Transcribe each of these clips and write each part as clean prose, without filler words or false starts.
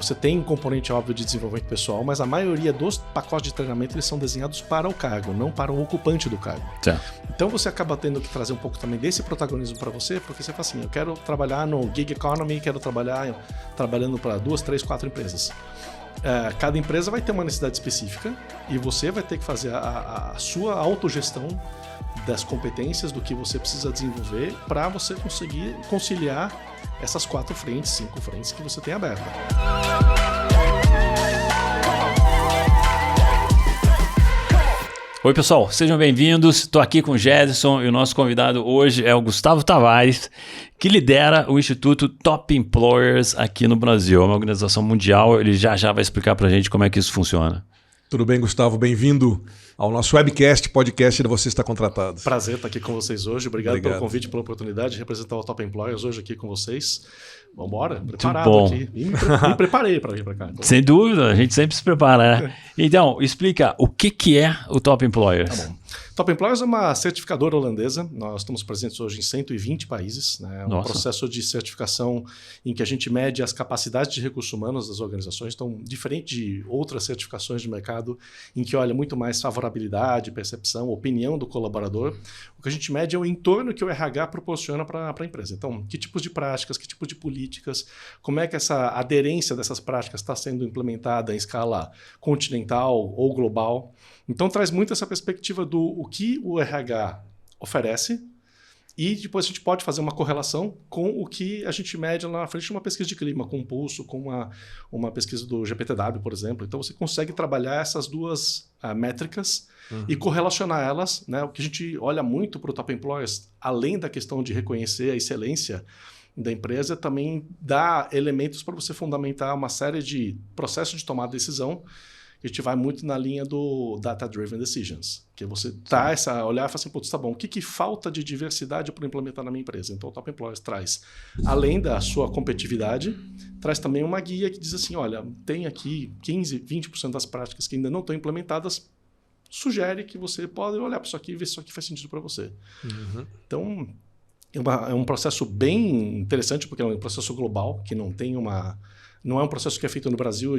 Você tem um componente óbvio de desenvolvimento pessoal, mas a maioria dos pacotes de treinamento eles são desenhados para o cargo, não para o ocupante do cargo. Então você acaba tendo que trazer um pouco também desse protagonismo para você, porque você fala assim, eu quero trabalhar no gig economy, quero trabalhar trabalhando para 2, 3, 4 empresas. Cada empresa vai ter uma necessidade específica e você vai ter que fazer a sua autogestão das competências do que você precisa desenvolver para você conseguir conciliar essas 4 frentes, 5 frentes que você tem aberta. Oi pessoal, sejam bem-vindos, estou aqui com o Gedson e o nosso convidado hoje é o Gustavo Tavares, que lidera o Instituto Top Employers aqui no Brasil, é uma organização mundial, ele já vai explicar para a gente como é que isso funciona. Tudo bem, Gustavo? Bem-vindo ao nosso webcast, podcast de Você Está Contratado. Prazer estar aqui com vocês hoje, obrigado pelo convite, pela oportunidade de representar o Top Employers hoje aqui com vocês. Vamos embora, preparado bom. Aqui. Me preparei para vir para cá. Então. Sem dúvida, a gente sempre se prepara, né? Então, explica o que é o Top Employers. Tá bom. Top Employers é uma certificadora holandesa, nós estamos presentes hoje em 120 países, né? É um processo de certificação em que a gente mede as capacidades de recursos humanos das organizações, então diferente de outras certificações de mercado em que olha muito mais favorabilidade, percepção, opinião do colaborador, o que a gente mede é o entorno que o RH proporciona para a empresa. Então, que tipos de práticas, que tipo de políticas, como é que essa aderência dessas práticas está sendo implementada em escala continental ou global. Então traz muito essa perspectiva do o que o RH oferece e depois a gente pode fazer uma correlação com o que a gente mede lá na frente de uma pesquisa de clima, com um pulso, com uma pesquisa do GPTW, por exemplo. Então você consegue trabalhar essas duas métricas e correlacionar elas, né? O que a gente olha muito para o Top Employers, além da questão de reconhecer a excelência da empresa, também dá elementos para você fundamentar uma série de processos de tomada de decisão. A gente vai muito na linha do Data-Driven Decisions, que você olhar e falar assim, putz, tá bom, o que falta de diversidade para implementar na minha empresa? Então o Top Employers traz, além da sua competitividade, traz também uma guia que diz assim, olha, tem aqui 15, 20% das práticas que ainda não estão implementadas, sugere que você pode olhar para isso aqui e ver se isso aqui faz sentido para você. Então, é um processo bem interessante, porque é um processo global, que não é um processo que é feito no Brasil,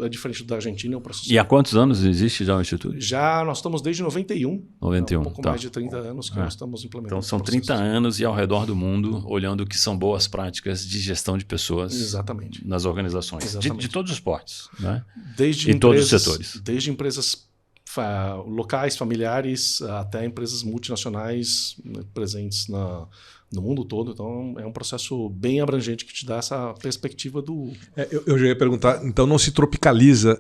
é diferente da Argentina. É um processo. E há quantos anos existe já o Instituto? Já nós estamos desde 91. 91, um pouco mais de 30 anos que nós estamos implementando. Então são 30 anos e ao redor do mundo, olhando o que são boas práticas de gestão de pessoas. Exatamente. Nas organizações. De todos os portes, né? Todos os setores. Desde empresas locais, familiares, até empresas multinacionais, né, presentes no mundo todo. Então, é um processo bem abrangente que te dá essa perspectiva do... Eu já ia perguntar, então não se tropicaliza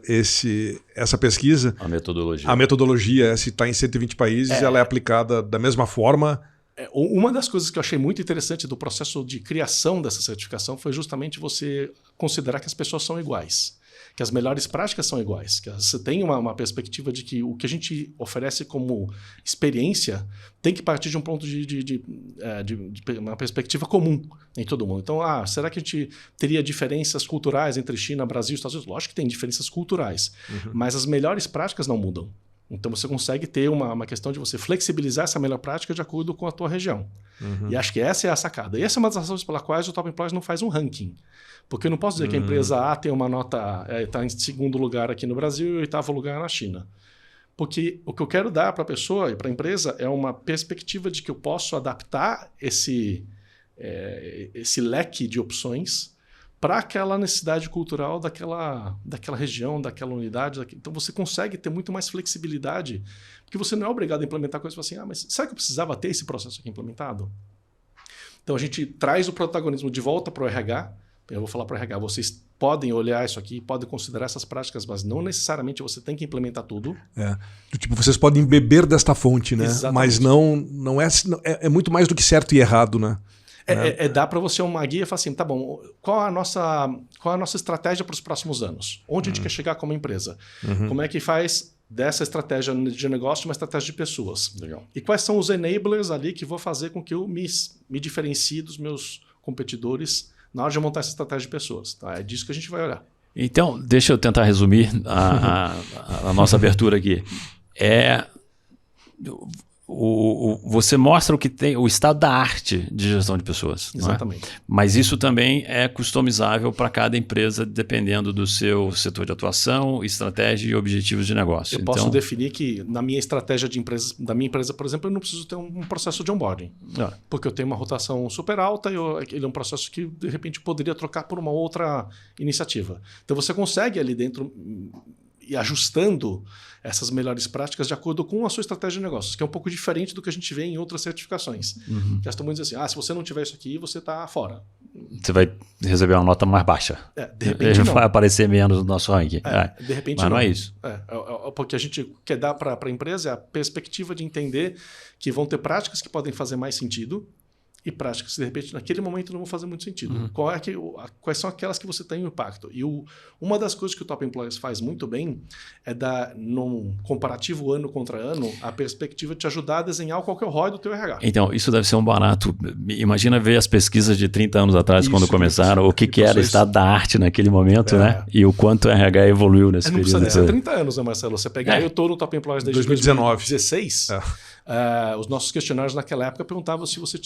essa pesquisa? A metodologia. A metodologia, se está em 120 países, ela é aplicada da mesma forma? Uma das coisas que eu achei muito interessante do processo de criação dessa certificação foi justamente você considerar que as pessoas são iguais, que as melhores práticas são iguais, que você tem uma perspectiva de que o que a gente oferece como experiência tem que partir de um ponto de uma perspectiva comum em todo mundo. Então, será que a gente teria diferenças culturais entre China, Brasil e Estados Unidos? Lógico que tem diferenças culturais, mas as melhores práticas não mudam. Então você consegue ter uma questão de você flexibilizar essa melhor prática de acordo com a tua região. E acho que essa é a sacada. E essa é uma das razões pelas quais o Top Employers não faz um ranking. Porque eu não posso dizer que a empresa A tem uma nota, está em segundo lugar aqui no Brasil e oitavo lugar na China. Porque o que eu quero dar para a pessoa e para a empresa é uma perspectiva de que eu posso adaptar esse leque de opções para aquela necessidade cultural daquela região, daquela unidade. Então você consegue ter muito mais flexibilidade, porque você não é obrigado a implementar coisas assim, mas será que eu precisava ter esse processo aqui implementado? Então a gente traz o protagonismo de volta para o RH. Eu vou falar para o RH, vocês podem olhar isso aqui, podem considerar essas práticas, mas não necessariamente você tem que implementar tudo. Tipo, vocês podem beber desta fonte, né? Exatamente. Mas não é muito mais do que certo e errado, né? Dá para você uma guia e falar assim, tá bom, qual a nossa estratégia para os próximos anos? Onde a gente quer chegar como empresa? Como é que faz dessa estratégia de negócio uma estratégia de pessoas? Legal. E quais são os enablers ali que vão fazer com que eu me diferencie dos meus competidores na hora de montar essa estratégia de pessoas? Tá? É disso que a gente vai olhar. Então, deixa eu tentar resumir a nossa abertura aqui. você mostra o estado da arte de gestão de pessoas. Exatamente. Mas isso também é customizável para cada empresa, dependendo do seu setor de atuação, estratégia e objetivos de negócio. Eu posso definir que na minha estratégia de empresa, da minha empresa, por exemplo, eu não preciso ter um processo de onboarding. Porque eu tenho uma rotação super alta e ele é um processo que, de repente, poderia trocar por uma outra iniciativa. Então, você consegue ali dentro e ajustando essas melhores práticas de acordo com a sua estratégia de negócios, que é um pouco diferente do que a gente vê em outras certificações. Que elas estão muito dizendo assim, se você não tiver isso aqui, você está fora. Você vai receber uma nota mais baixa. De repente não. Vai aparecer menos no nosso ranking. De repente mas não é isso. Porque a gente quer dar para a empresa é a perspectiva de entender que vão ter práticas que podem fazer mais sentido e práticas que, de repente, naquele momento não vão fazer muito sentido. Quais são aquelas que você tem um impacto? E uma das coisas que o Top Employers faz muito bem é dar, num comparativo ano contra ano, a perspectiva de te ajudar a desenhar qual que é o ROI do teu RH. Então, isso deve ser um barato. Imagina ver as pesquisas de 30 anos atrás, quando começaram, o que era o estado da arte naquele momento, né? E o quanto o RH evoluiu nesse período. Não precisa 30 anos, né, Marcelo? Você pegar, eu estou no Top Employers desde 2016. Os nossos questionários naquela época perguntavam se você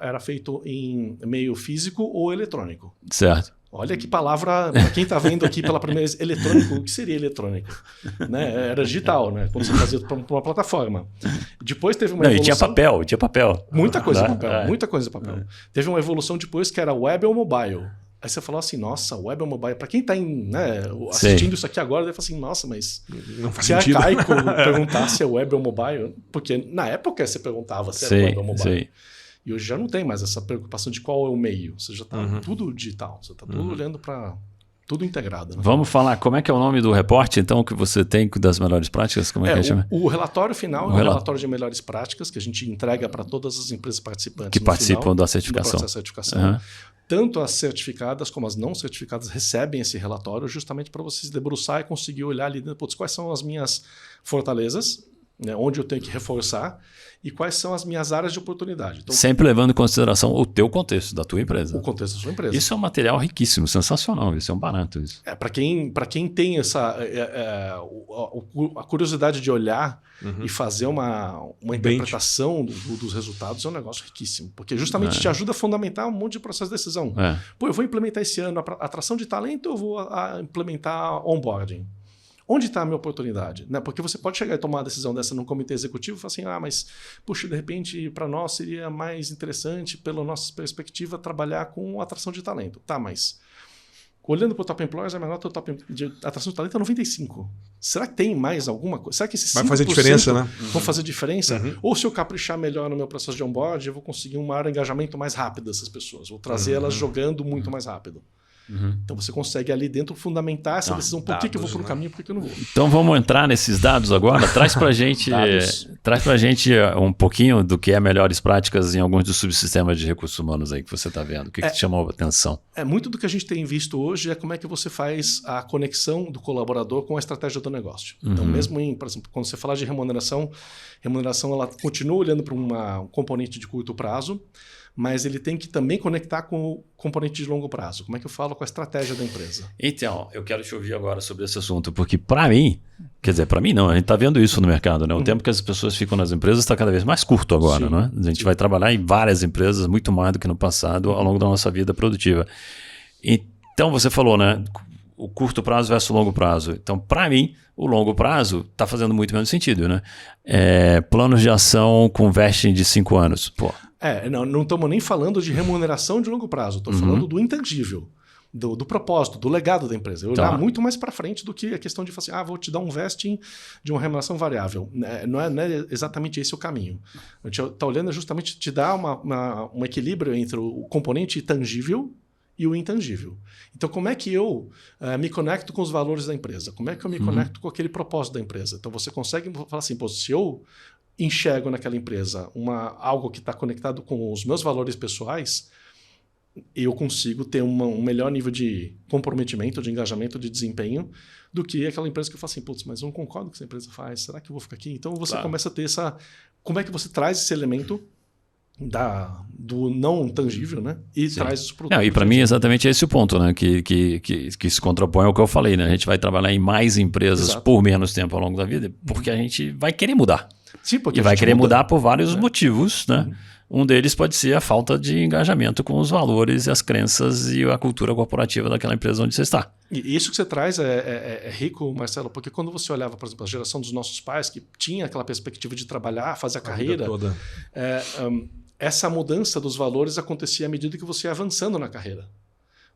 era feito em meio físico ou eletrônico. Certo. Olha que palavra, para quem está vendo aqui pela primeira vez, eletrônico, o que seria eletrônico? Né? Era digital, né? Quando você fazia para uma plataforma. Depois teve uma evolução... E tinha papel. Muita coisa em papel, muita coisa em papel. Teve uma evolução depois que era web ou mobile. Aí você falou assim, nossa, web ou mobile? Para quem está assistindo isso aqui agora, deve falar assim, nossa, mas não faz se sentido. É arcaico perguntar se é web ou mobile, porque na época você perguntava se era web ou mobile. E hoje já não tem mais essa preocupação de qual é o meio. Você já está tudo digital, você está tudo olhando para tudo integrado. Né? Vamos falar, como é que é o nome do reporte, então, que você tem das melhores práticas? Como é que chama? O relatório final é um relatório de melhores práticas que a gente entrega para todas as empresas participantes. Que participam da certificação. Do processo de certificação. Tanto as certificadas como as não certificadas recebem esse relatório justamente para você se debruçar e conseguir olhar ali dentro, quais são as minhas fortalezas, né, onde eu tenho que reforçar e quais são as minhas áreas de oportunidade. Então, sempre levando em consideração o teu contexto, da tua empresa. O contexto da sua empresa. Isso é um material riquíssimo, sensacional, isso é um barato. Isso. Para quem tem a curiosidade de olhar e fazer uma interpretação dos resultados, é um negócio riquíssimo. Porque justamente te ajuda a fundamentar um monte de processo de decisão. Eu vou implementar esse ano a atração de talento ou eu vou implementar onboarding? Onde está a minha oportunidade? Né? Porque você pode chegar e tomar uma decisão dessa num comitê executivo e falar assim, mas, puxa, de repente, para nós seria mais interessante, pela nossa perspectiva, trabalhar com atração de talento. Tá, mas olhando para o Top Employers, a minha nota de atração de talento é 95. Será que tem mais alguma coisa? Será que esses 5% vai fazer diferença, né? Vão fazer diferença? Ou se eu caprichar melhor no meu processo de onboard, eu vou conseguir um maior engajamento mais rápido dessas pessoas. Vou trazer elas jogando muito mais rápido. Então você consegue ali dentro fundamentar essa decisão. Por que eu vou por um caminho, por que eu não vou? Então vamos entrar nesses dados agora. Traz pra gente um pouquinho do que é melhores práticas em alguns dos subsistemas de recursos humanos aí que você está vendo. O que te chamou a atenção? Muito do que a gente tem visto hoje é como é que você faz a conexão do colaborador com a estratégia do negócio. Então mesmo por exemplo, quando você fala de remuneração ela continua olhando para um componente de curto prazo, mas ele tem que também conectar com o componente de longo prazo. Como é que eu falo com a estratégia da empresa? Então, eu quero te ouvir agora sobre esse assunto, porque para mim não, a gente está vendo isso no mercado, né? O tempo que as pessoas ficam nas empresas está cada vez mais curto agora, não é? A gente vai trabalhar em várias empresas, muito mais do que no passado, ao longo da nossa vida produtiva. Então, você falou, né? O curto prazo versus o longo prazo. Então, para mim, o longo prazo está fazendo muito menos sentido, né? Planos de ação com vesting de 5 anos. Pô. Não estamos nem falando de remuneração de longo prazo. Estou falando do intangível, do propósito, do legado da empresa. Eu olhar muito mais para frente do que a questão de falar assim, vou te dar um vesting de uma remuneração variável. Não é exatamente esse o caminho. A gente está olhando justamente te dar um equilíbrio entre o componente tangível e o intangível. Então, como é que eu me conecto com os valores da empresa? Como é que eu me conecto com aquele propósito da empresa? Então, você consegue falar assim, se eu enxergo naquela empresa algo que está conectado com os meus valores pessoais, eu consigo ter um melhor nível de comprometimento, de engajamento, de desempenho, do que aquela empresa que eu falo assim, mas eu não concordo com o que essa empresa faz, será que eu vou ficar aqui? Então, você começa a ter como é que você traz esse elemento do não tangível, né? E traz isso para o... E para mim exatamente esse o ponto, né? Que se contrapõe ao que eu falei, né? A gente vai trabalhar em mais empresas por menos tempo ao longo da vida, porque a gente vai querer mudar. Sim, porque e vai querer mudar por vários motivos, né? Um deles pode ser a falta de engajamento com os valores e as crenças e a cultura corporativa daquela empresa onde você está. E isso que você traz é rico, Marcelo, porque quando você olhava, por exemplo, a geração dos nossos pais, que tinha aquela perspectiva de trabalhar, fazer a carreira, essa mudança dos valores acontecia à medida que você ia avançando na carreira.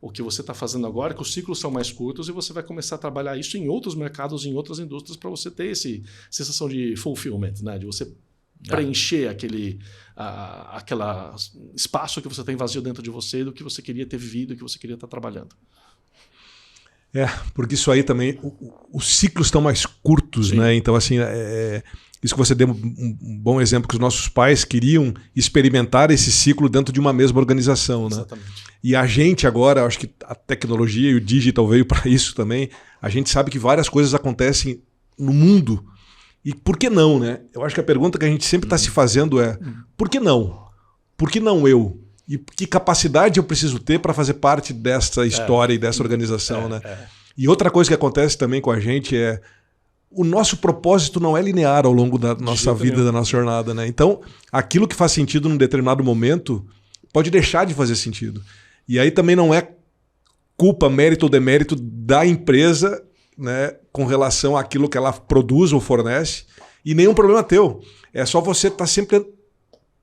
O que você está fazendo agora é que os ciclos são mais curtos e você vai começar a trabalhar isso em outros mercados, em outras indústrias, para você ter essa sensação de fulfillment, né? De você preencher aquele espaço que você tem vazio dentro de você, do que você queria ter vivido, que você queria estar trabalhando. Porque isso aí também, os ciclos estão mais curtos, Sim. né? Então, assim, isso que você deu um bom exemplo, que os nossos pais queriam experimentar esse ciclo dentro de uma mesma organização, né? Exatamente. E a gente agora, acho que a tecnologia e o digital veio para isso também, a gente sabe que várias coisas acontecem no mundo. E por que não, né? Eu acho que a pergunta que a gente sempre está se fazendo é: por que não? Por que não eu? E que capacidade eu preciso ter para fazer parte dessa história e dessa organização, né? E outra coisa que acontece também com a gente é: o nosso propósito não é linear ao longo da nossa vida, da nossa jornada, né? Então, aquilo que faz sentido num determinado momento pode deixar de fazer sentido. E aí também não é culpa, mérito ou demérito da empresa, né, com relação àquilo que ela produz ou fornece, e nenhum problema teu. É só você estar sempre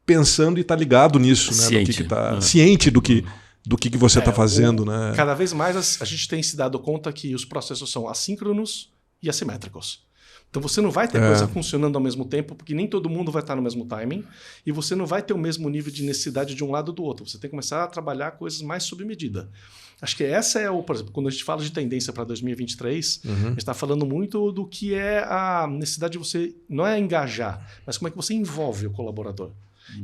pensando e estar ligado nisso, né? Ciente, ciente do que você está fazendo. Né? Cada vez mais a gente tem se dado conta que os processos são assíncronos e assimétricos. Então você não vai ter coisa funcionando ao mesmo tempo, porque nem todo mundo vai estar no mesmo timing, e você não vai ter o mesmo nível de necessidade de um lado ou do outro. Você tem que começar a trabalhar coisas mais sob medida. Acho que essa é por exemplo, quando a gente fala de tendência para 2023, a gente está falando muito do que é a necessidade de você, não é engajar, mas como é que você envolve o colaborador.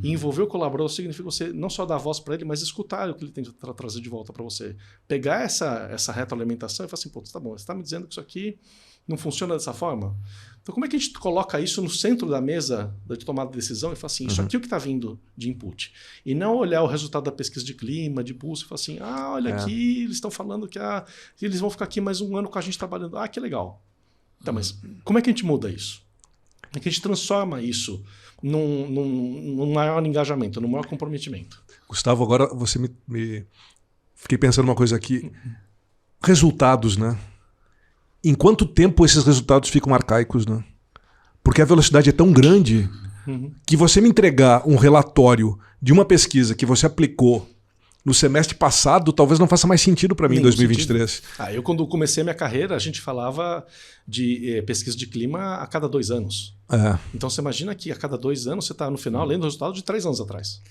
E envolver o colaborador significa você não só dar voz para ele, mas escutar o que ele tem para trazer de volta para você. Pegar essa retroalimentação e falar assim, pô, tá bom, você está me dizendo que isso aqui não funciona dessa forma? Então como é que a gente coloca isso no centro da mesa de tomada de decisão e fala assim, isso aqui é o que está vindo de input. E não olhar o resultado da pesquisa de clima, de pulso, e falar assim, olha aqui, eles estão falando que eles vão ficar aqui mais um ano com a gente trabalhando. Que legal. Tá, mas como é que a gente muda isso? Como é que a gente transforma isso num maior engajamento, num maior comprometimento? Gustavo, agora você me... Fiquei pensando uma coisa aqui. Resultados, né? Em quanto tempo esses resultados ficam arcaicos, né? Porque a velocidade é tão grande que você me entregar um relatório de uma pesquisa que você aplicou no semestre passado, talvez não faça mais sentido para mim em 2023. Eu, quando comecei a minha carreira, a gente falava de pesquisa de clima a cada 2 anos. Então você imagina que a cada 2 anos você está no final lendo o resultado de 3 anos atrás.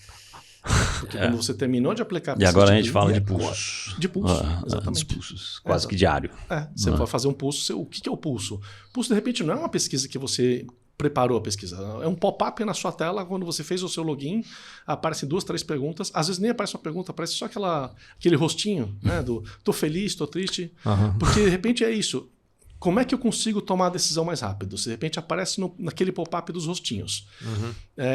Porque quando você terminou de aplicar a pesquisa. E agora a gente fala de pulsos. De pulso, exatamente. Dos pulsos, quase que diário. Você vai fazer um pulso. O que é o pulso? Pulso, de repente, não é uma pesquisa que você preparou a pesquisa. É um pop-up na sua tela, quando você fez o seu login, aparecem 2, 3 perguntas. Às vezes nem aparece uma pergunta, aparece só aquele rostinho, né? Do tô feliz, tô triste. Porque de repente é isso. Como é que eu consigo tomar a decisão mais rápido? Se de repente aparece naquele pop-up dos rostinhos.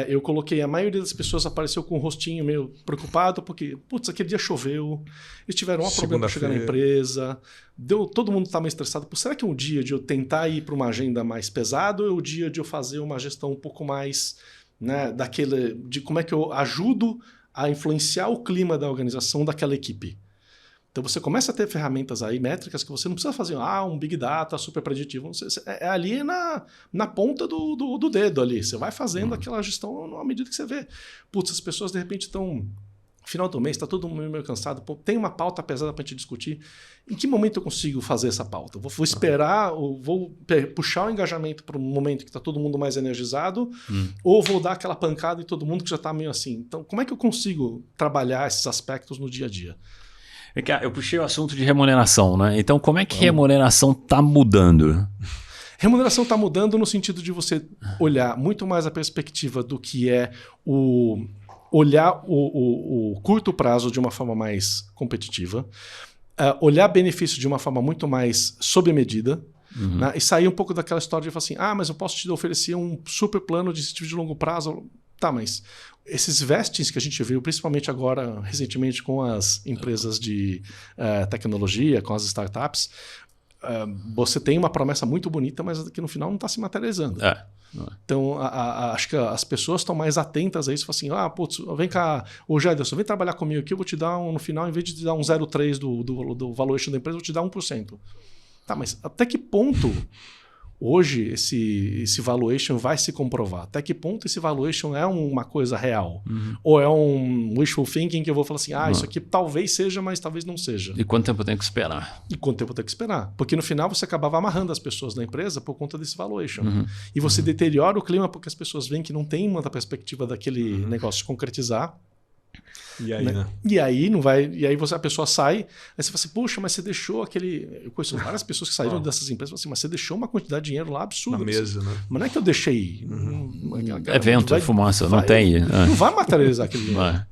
Eu coloquei, a maioria das pessoas apareceu com um rostinho meio preocupado, porque, aquele dia choveu, eles tiveram um problema para chegar na empresa, todo mundo está meio estressado. Será que é um dia de eu tentar ir para uma agenda mais pesada ou é o dia de eu fazer uma gestão um pouco mais, né, de como é que eu ajudo a influenciar o clima da organização daquela equipe? Então você começa a ter ferramentas aí, métricas, que você não precisa fazer um Big Data super preditivo. É ali na ponta do dedo ali. Você vai fazendo aquela gestão à medida que você vê. As pessoas de repente estão... Final do mês, está todo mundo meio cansado. Tem uma pauta pesada para a gente discutir. Em que momento eu consigo fazer essa pauta? Vou esperar, vou puxar o engajamento para um momento que está todo mundo mais energizado, ou vou dar aquela pancada em todo mundo que já está meio assim. Então, como é que eu consigo trabalhar esses aspectos no dia a dia? Eu puxei o assunto de remuneração, né? Então, como é que remuneração está mudando? Remuneração está mudando no sentido de você olhar muito mais a perspectiva do que é olhar o curto prazo de uma forma mais competitiva, olhar benefício de uma forma muito mais sob medida, né? E sair um pouco daquela história de falar assim, mas eu posso te oferecer um super plano de incentivo de longo prazo. Tá, mas esses vestings que a gente viu, principalmente agora, recentemente, com as empresas de tecnologia, com as startups, você tem uma promessa muito bonita, mas que no final não está se materializando. Então, acho que as pessoas estão mais atentas a isso. Falam assim, putz, vem cá, Jederson, vem trabalhar comigo aqui, eu vou te dar, no final, em vez de te dar um 0,3 do valuation da empresa, eu vou te dar 1%. Tá, mas até que ponto hoje esse valuation vai se comprovar? Até que ponto esse valuation é uma coisa real? Ou é um wishful thinking que eu vou falar assim, isso aqui talvez seja, mas talvez não seja. E quanto tempo tem que esperar? Porque no final você acabava amarrando as pessoas na empresa por conta desse valuation. E você deteriora o clima porque as pessoas veem que não tem muita perspectiva daquele negócio se concretizar. E aí, né? E aí não vai. E aí a pessoa sai, aí você fala assim, puxa, mas você deixou aquele. Eu conheço várias pessoas que saíram dessas empresas e falam assim, mas você deixou uma quantidade de dinheiro lá absurda. Na mesa, né? Mas não é que eu deixei. Evento, fumaça, não tem. Não vai materializar aquele dinheiro.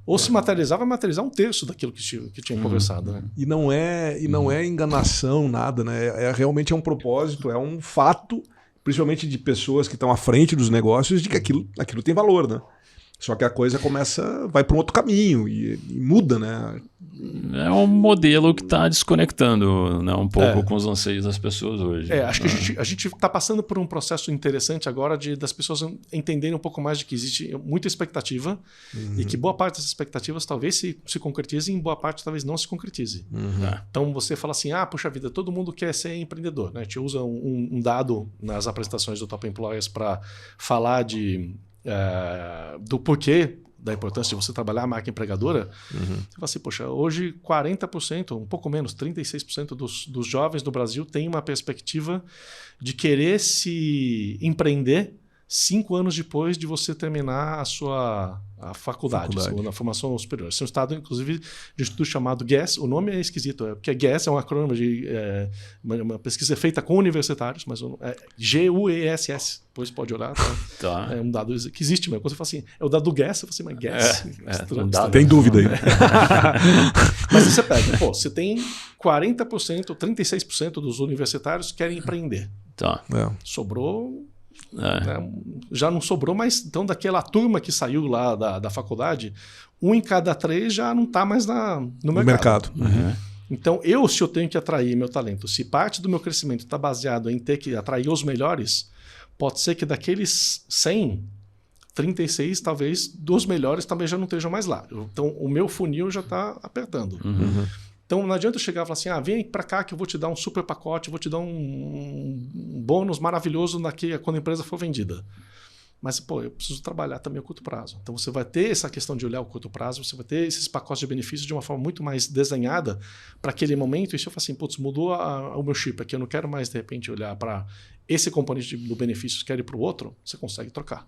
Ou se materializar, vai materializar 1/3 daquilo que tinha conversado. Né? E não é enganação, nada, né? Realmente é um propósito, é um fato, principalmente de pessoas que estão à frente dos negócios, de que aquilo tem valor, né? Só que a coisa vai para um outro caminho e muda, né? É um modelo que está desconectando, né, um pouco com os anseios das pessoas hoje. Acho que a gente está passando por um processo interessante agora das pessoas entenderem um pouco mais de que existe muita expectativa e que boa parte dessas expectativas talvez se concretizem e boa parte talvez não se concretize. Então você fala assim, puxa vida, todo mundo quer ser empreendedor. Né? A gente usa um dado nas apresentações do Top Employers para falar do porquê da importância de você trabalhar a marca empregadora. Você fala assim, poxa, hoje 40%, um pouco menos, 36% dos jovens do Brasil têm uma perspectiva de querer se empreender 5 anos depois de você terminar a faculdade. Na formação superior. Esse é um estado, inclusive, de um instituto chamado GES. O nome é esquisito, porque GES é um acrônimo de uma pesquisa feita com universitários, mas é GUESS. Depois pode olhar. Tá? É um dado que existe mesmo. Quando você fala assim, é o dado do GES, você fala assim, mas GES. Tem dúvida aí. Mas você pega, você tem 40%, 36% dos universitários querem empreender. Sobrou... já não sobrou, mas então daquela turma que saiu lá da faculdade, 1 em cada 3 já não está mais no mercado. Então, se eu tenho que atrair meu talento, se parte do meu crescimento está baseado em ter que atrair os melhores, pode ser que daqueles 100, 36 talvez dos melhores também já não estejam mais lá. Então, o meu funil já está apertando. Então, não adianta eu chegar e falar assim, vem para cá que eu vou te dar um super pacote, vou te dar um bônus maravilhoso quando a empresa for vendida. Mas, eu preciso trabalhar também a curto prazo. Então, você vai ter essa questão de olhar o curto prazo, você vai ter esses pacotes de benefícios de uma forma muito mais desenhada para aquele momento. E se eu falar assim, mudou o meu chip aqui, eu não quero mais, de repente, olhar para esse componente do benefício, quero ir para o outro, você consegue trocar.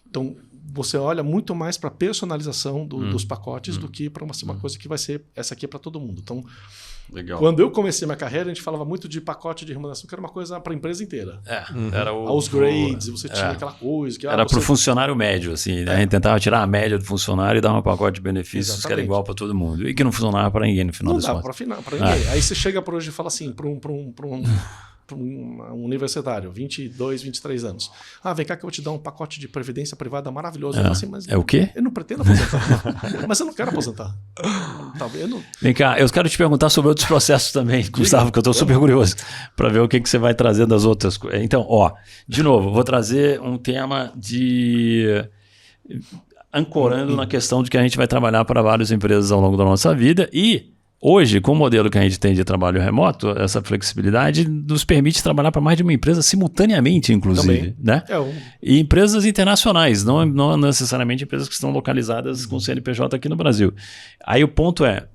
Então, você olha muito mais para a personalização dos pacotes do que para uma coisa que vai ser essa aqui é para todo mundo. Então, legal. Quando eu comecei minha carreira, a gente falava muito de pacote de remuneração, que era uma coisa para a empresa inteira. Era os grades, você tinha aquela coisa. Era para o funcionário médio, assim. Né? A gente tentava tirar a média do funcionário e dar um pacote de benefícios que era igual para todo mundo. E que não funcionava para ninguém no final das contas. Não dava para ninguém. Aí você chega por hoje e fala assim, para um universitário, 22, 23 anos. Vem cá que eu vou te dar um pacote de previdência privada maravilhoso. Assim, mas o quê? Eu não pretendo aposentar. Mas eu não quero aposentar. Vem cá, eu quero te perguntar sobre outros processos também, Gustavo, que eu estou super curioso para ver o que você vai trazer das outras coisas. Então, de novo, vou trazer um tema ancorando na questão de que a gente vai trabalhar para várias empresas ao longo da nossa vida e hoje, com o modelo que a gente tem de trabalho remoto, essa flexibilidade nos permite trabalhar para mais de uma empresa simultaneamente, inclusive. Né? E empresas internacionais, não necessariamente empresas que estão localizadas com CNPJ aqui no Brasil. Aí o ponto é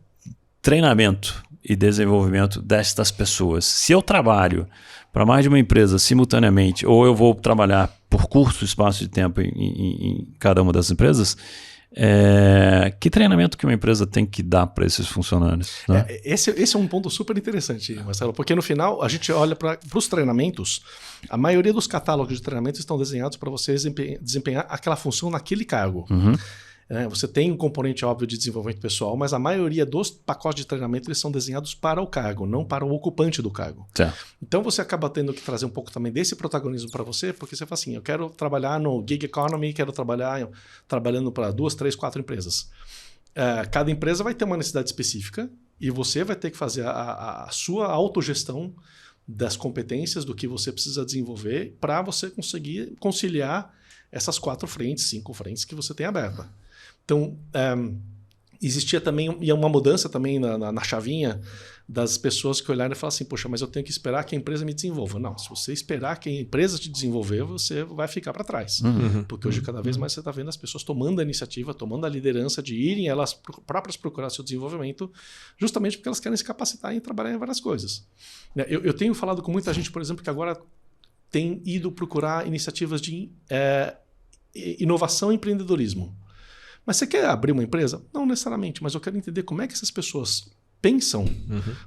treinamento e desenvolvimento destas pessoas. Se eu trabalho para mais de uma empresa simultaneamente, ou eu vou trabalhar por curto espaço de tempo em cada uma das empresas, que treinamento que uma empresa tem que dar para esses funcionários? Né? Esse é um ponto super interessante, Marcelo, porque no final a gente olha para os treinamentos, a maioria dos catálogos de treinamentos estão desenhados para você desempenhar aquela função naquele cargo. Você tem um componente óbvio de desenvolvimento pessoal, mas a maioria dos pacotes de treinamento eles são desenhados para o cargo, não para o ocupante do cargo. Então você acaba tendo que trazer um pouco também desse protagonismo para você, porque você fala assim, eu quero trabalhar no gig economy, quero trabalhando para 2, 3, 4 empresas. Cada empresa vai ter uma necessidade específica E você vai ter que fazer a sua autogestão das competências, do que você precisa desenvolver para você conseguir conciliar essas 4 frentes, 5 frentes que você tem aberta. Então, existia também uma mudança também na chavinha das pessoas que olharam e falaram assim, poxa, mas eu tenho que esperar que a empresa me desenvolva. Não, se você esperar que a empresa te desenvolver, você vai ficar para trás. Porque hoje, cada vez mais, você está vendo as pessoas tomando a iniciativa, tomando a liderança de irem elas próprias procurar seu desenvolvimento, justamente porque elas querem se capacitar e trabalhar em várias coisas. Eu tenho falado com muita gente, por exemplo, que agora tem ido procurar iniciativas de inovação e empreendedorismo. Mas você quer abrir uma empresa? Não necessariamente, mas eu quero entender como é que essas pessoas pensam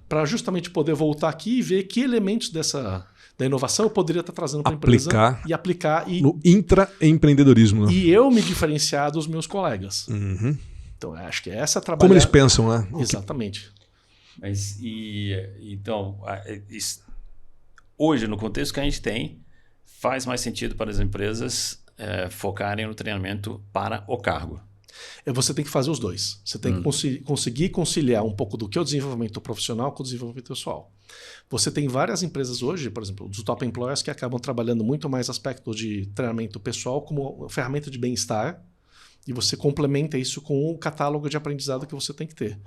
para justamente poder voltar aqui e ver que elementos da inovação eu poderia estar trazendo para a empresa e aplicar. No intraempreendedorismo. Né? E eu me diferenciar dos meus colegas. Então, acho que essa trabalhar... Como eles pensam, né? Exatamente. Mas, então, hoje, no contexto que a gente tem, faz mais sentido para as empresas focarem no treinamento para o cargo. Você tem que fazer os dois. Você tem que conseguir conciliar um pouco do que é o desenvolvimento profissional com o desenvolvimento pessoal. Você tem várias empresas hoje, por exemplo, dos top employers, que acabam trabalhando muito mais aspectos de treinamento pessoal como ferramenta de bem-estar, e você complementa isso com o catálogo de aprendizado que você tem que ter.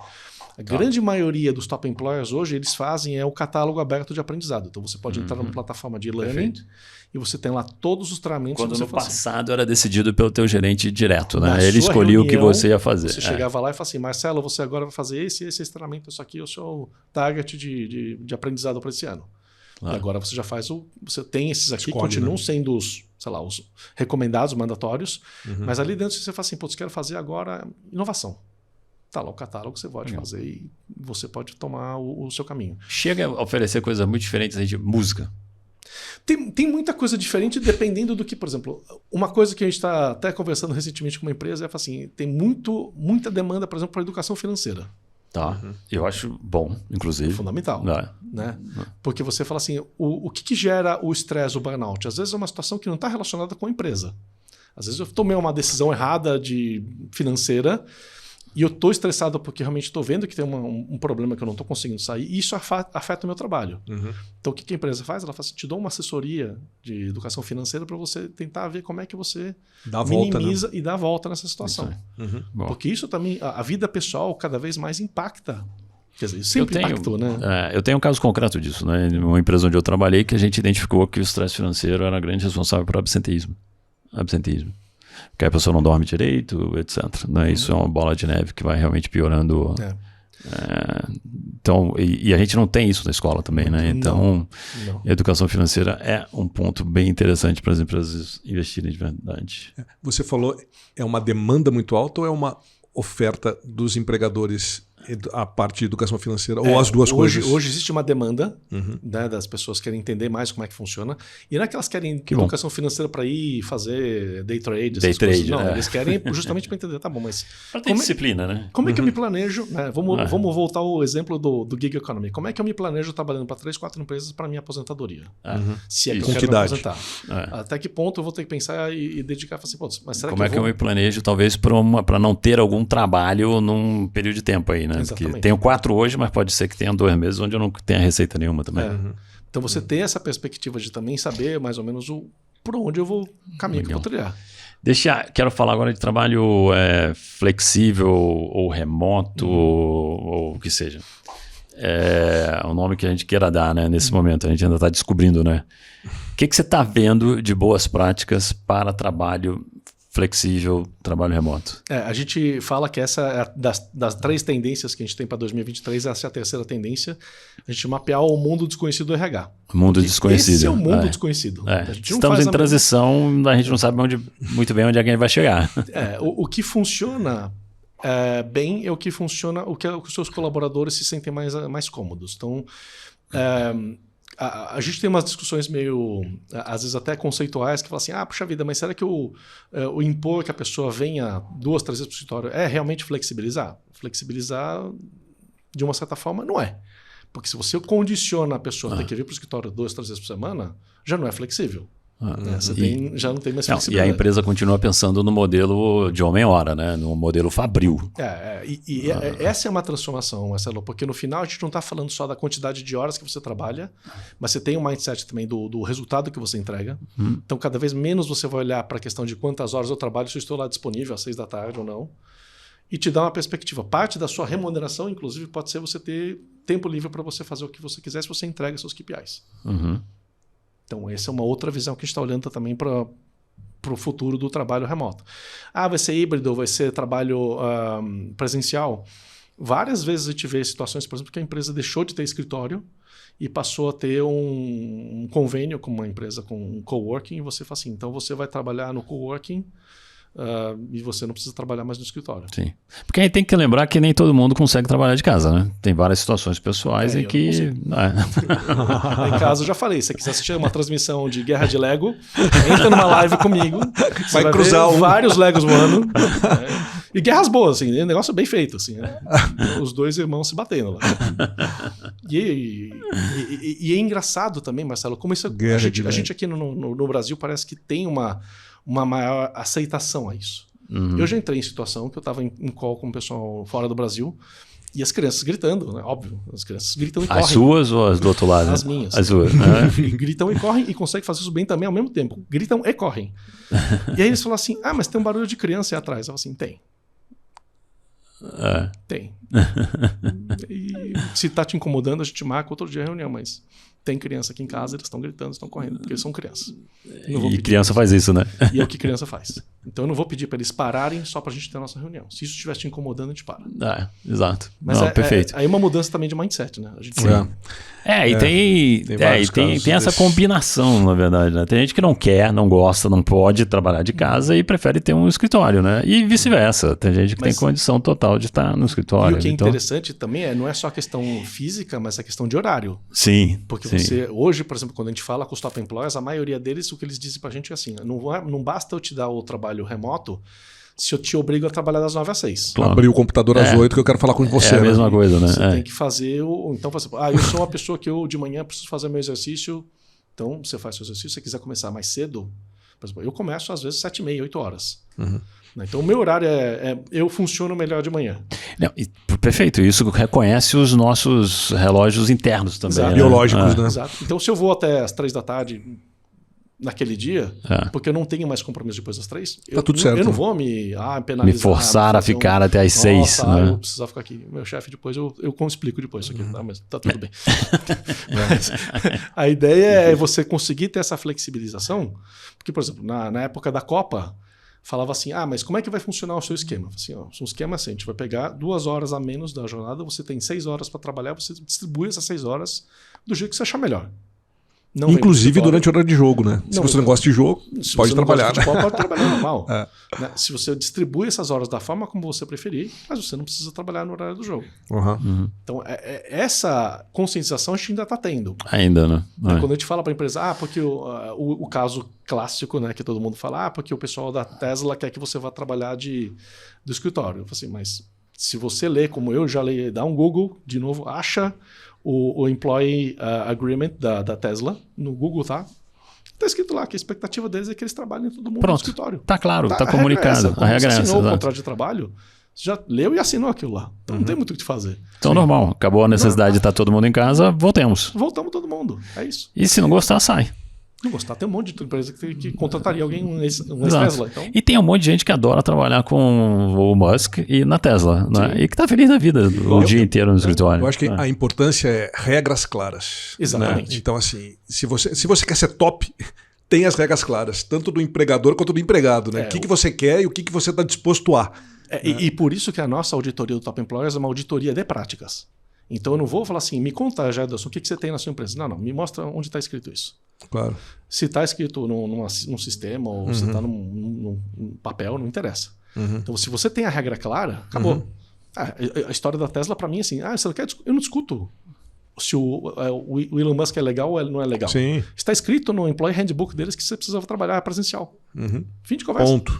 A grande maioria dos top employers hoje, eles fazem o catálogo aberto de aprendizado. Então você pode entrar numa plataforma de e-learning e você tem lá todos os treinamentos. Quando no passado era decidido pelo teu gerente direto, né? Ele escolhia reunião, o que você ia fazer. Você chegava lá e falava assim, Marcelo, você agora vai fazer esse treinamento, isso aqui é o seu target de aprendizado para esse ano. E agora você já faz você tem esses aqui, continuam sendo os recomendados, mandatórios, mas ali dentro você fala assim, putz, quero fazer agora inovação. Tá lá o catálogo que você pode fazer e você pode tomar o seu caminho. Chega a oferecer coisas muito diferentes aí de música. Tem muita coisa diferente dependendo do que, por exemplo, uma coisa que a gente está até conversando recentemente com uma empresa é assim, tem muita demanda, por exemplo, para educação financeira. Tá. Eu acho bom, inclusive. É fundamental. Né? Porque você fala assim, o que gera o estresse, o burnout? Às vezes é uma situação que não está relacionada com a empresa. Às vezes eu tomei uma decisão errada financeira e eu estou estressado porque realmente estou vendo que tem um problema que eu não estou conseguindo sair e isso afeta o meu trabalho. Então o que a empresa faz? Ela fala assim, te dou uma assessoria de educação financeira para você tentar ver como é que você minimiza e dá a volta nessa situação. Porque isso também, a vida pessoal cada vez mais impacta. Quer dizer, sempre impactou, né? Eu tenho um caso concreto disso, né? Uma empresa onde eu trabalhei que a gente identificou que o estresse financeiro era grande responsável por absenteísmo. Porque a pessoa não dorme direito, etc. Né? Isso é uma bola de neve que vai realmente piorando. Então, e a gente não tem isso na escola também, né? Então, a educação financeira é um ponto bem interessante para as empresas investirem de verdade. Você falou, é uma demanda muito alta ou é uma oferta dos empregadores a parte de educação financeira ou as duas coisas? Hoje existe uma demanda né, das pessoas que querem entender mais como é que funciona. E não é que elas querem educação financeira para ir fazer day trade, essas coisas. Não, eles querem justamente para entender. Tá bom, mas... Para ter disciplina, né? Como é que eu me planejo? Né? Vamos voltar ao exemplo do gig economy. Como é que eu me planejo trabalhando para 3, 4 empresas para minha aposentadoria? Se é que eu quero me aposentar. Até que ponto eu vou ter que pensar e dedicar e falar assim, mas será como é que eu me planejo talvez para não ter algum trabalho num período de tempo aí, né? Tenho 4 hoje, mas pode ser que tenha 2 meses onde eu não tenha receita nenhuma também. Então você ter essa perspectiva de também saber mais ou menos por onde eu vou, caminho que eu vou trilhar. Quero falar agora de trabalho flexível ou remoto ou o que seja. É o nome que a gente queira dar, né? Nesse momento, a gente ainda está descobrindo, né? O que você está vendo de boas práticas para trabalho flexível, trabalho remoto? A gente fala que essa é das 3 tendências que a gente tem para 2023, essa é a terceira tendência. A gente mapear o mundo desconhecido do RH. Mundo desconhecido. Esse é o mundo desconhecido. Estamos em transição, a gente não sabe muito bem onde alguém vai chegar. O que funciona bem é o que funciona, o que os seus colaboradores se sentem mais cômodos. Então, a gente tem umas discussões meio, às vezes até conceituais, que falam assim, puxa vida, mas será que o impor que a pessoa venha 2, 3 vezes para o escritório é realmente flexibilizar? Flexibilizar, de uma certa forma, não é. Porque se você condiciona a pessoa a ter que vir para o escritório 2, 3 vezes por semana, já não é flexível. Já não tem mais flexibilidade. E a empresa continua pensando no modelo de homem-hora, né? No modelo fabril. Essa é uma transformação, Marcelo, porque no final a gente não está falando só da quantidade de horas que você trabalha, mas você tem um mindset também do resultado que você entrega. Então, cada vez menos você vai olhar para a questão de quantas horas eu trabalho, se eu estou lá disponível às 6 da tarde ou não, e te dá uma perspectiva. Parte da sua remuneração, inclusive, pode ser você ter tempo livre para você fazer o que você quiser se você entrega seus KPIs. Então, essa é uma outra visão que a gente está olhando também para o futuro do trabalho remoto. Vai ser híbrido, vai ser trabalho presencial. Várias vezes a gente vê situações, por exemplo, que a empresa deixou de ter escritório e passou a ter um convênio com uma empresa, com um coworking, e você fala assim, então você vai trabalhar no coworking e você não precisa trabalhar mais no escritório. Sim. Porque aí tem que lembrar que nem todo mundo consegue trabalhar de casa, né? Tem várias situações pessoais em que... Em casa eu já falei, se você quiser assistir uma transmissão de Guerra de Lego, entra numa live comigo, você vai cruzar vários Legos voando. E guerras boas, assim, negócio bem feito, assim, né? Os dois irmãos se batendo lá. E é engraçado também, Marcelo, como isso a gente aqui no Brasil parece que tem uma maior aceitação a isso. Eu já entrei em situação que eu estava em call com o pessoal fora do Brasil e as crianças gritando, né? Óbvio, as crianças gritam e correm. As suas ou as do outro lado? As minhas. As suas. Gritam e correm e conseguem fazer isso bem também ao mesmo tempo. Gritam e correm. E aí eles falam assim, mas tem um barulho de criança aí atrás. Eu falo assim, tem. Tem. E se está te incomodando, a gente marca outro dia a reunião, mas tem criança aqui em casa, eles estão gritando, estão correndo, porque eles são crianças. E criança faz isso, né? E é o que criança faz. Então eu não vou pedir para eles pararem só para a gente ter a nossa reunião. Se isso estiver te incomodando, a gente para. Exato. Mas perfeito. Aí uma mudança também de mindset, né? A gente tem essa combinação, na verdade, né? Tem gente que não quer, não gosta, não pode trabalhar de casa e prefere ter um escritório, né? E vice-versa. Tem gente que tem condição total de estar no escritório. E o que é interessante também não é só a questão física, mas a questão de horário. Sim. Porque você, hoje, por exemplo, quando a gente fala com os top employers, a maioria deles, o que eles dizem pra gente é assim, não basta eu te dar o trabalho remoto se eu te obrigo a trabalhar das 9 às 6. Claro. Abrir o computador às 8 que eu quero falar com você. É a mesma coisa, né? Você tem que fazer Então, por exemplo, eu sou uma pessoa que eu de manhã preciso fazer meu exercício, então você faz seu exercício, se você quiser começar mais cedo, por exemplo, eu começo às vezes 7h30, 8 horas. Então o meu horário eu funciono melhor de manhã. Perfeito, isso reconhece os nossos relógios internos também. Exato. Né? Biológicos, né? Exato. Então se eu vou até as 3 da tarde naquele dia, porque eu não tenho mais compromisso depois das 3, tá tudo certo. Eu não vou me penalizar. Me forçar a ficar até as 6. Né? Eu vou precisar ficar aqui. Meu chefe depois, eu explico depois isso aqui, tá? Mas tá tudo bem. Mas a ideia é você conseguir ter essa flexibilização, porque, por exemplo, na época da Copa, falava assim, mas como é que vai funcionar o seu esquema? Assim, um esquema assim, a gente vai pegar 2 horas a menos da jornada, você tem 6 horas para trabalhar, você distribui essas 6 horas do jeito que você achar melhor. Não inclusive durante o horário de jogo, né? Se você não gosta de jogo, pode trabalhar. Pode trabalhar normal. Né? Se você distribui essas horas da forma como você preferir, mas você não precisa trabalhar no horário do jogo. Então, essa conscientização a gente ainda está tendo. Ainda, né? Quando a gente fala para a empresa, porque o caso clássico, né, que todo mundo fala, porque o pessoal da Tesla quer que você vá trabalhar do escritório. Eu falo assim, mas se você lê, como eu já leio, dá um Google, de novo, acha o Employee Agreement da Tesla no Google, tá? Está escrito lá que a expectativa deles é que eles trabalhem todo mundo no escritório. Tá claro, tá comunicado. A regra é essa. Você assinou o contrato de trabalho, você já leu e assinou aquilo lá. Então não tem muito o que fazer. Então normal, acabou a necessidade de estar todo mundo em casa, voltemos. Voltamos todo mundo, é isso. E se não gostar, sai. Não gostar, tem um monte de empresa que contrataria alguém, um ex-Tesla. Então... E tem um monte de gente que adora trabalhar com o Musk e na Tesla, né? E que está feliz da vida o dia inteiro no escritório. Eu acho que a importância é regras claras. Exatamente. Né? Então, assim, se você quer ser top, tem as regras claras, tanto do empregador quanto do empregado. Né? O que você quer e o que você está disposto a. E por isso que a nossa auditoria do Top Employers é uma auditoria de práticas. Então eu não vou falar assim, me conta, Jadson, o que você tem na sua empresa. Não, me mostra onde está escrito isso. Claro. Se está escrito num sistema ou se está num papel, não interessa. Então se você tem a regra clara, acabou. A história da Tesla para mim é assim, você não quer, eu não discuto se o Elon Musk é legal ou não é legal. Sim. Está escrito no Employee Handbook deles que você precisa trabalhar presencial. Fim de conversa. Ponto.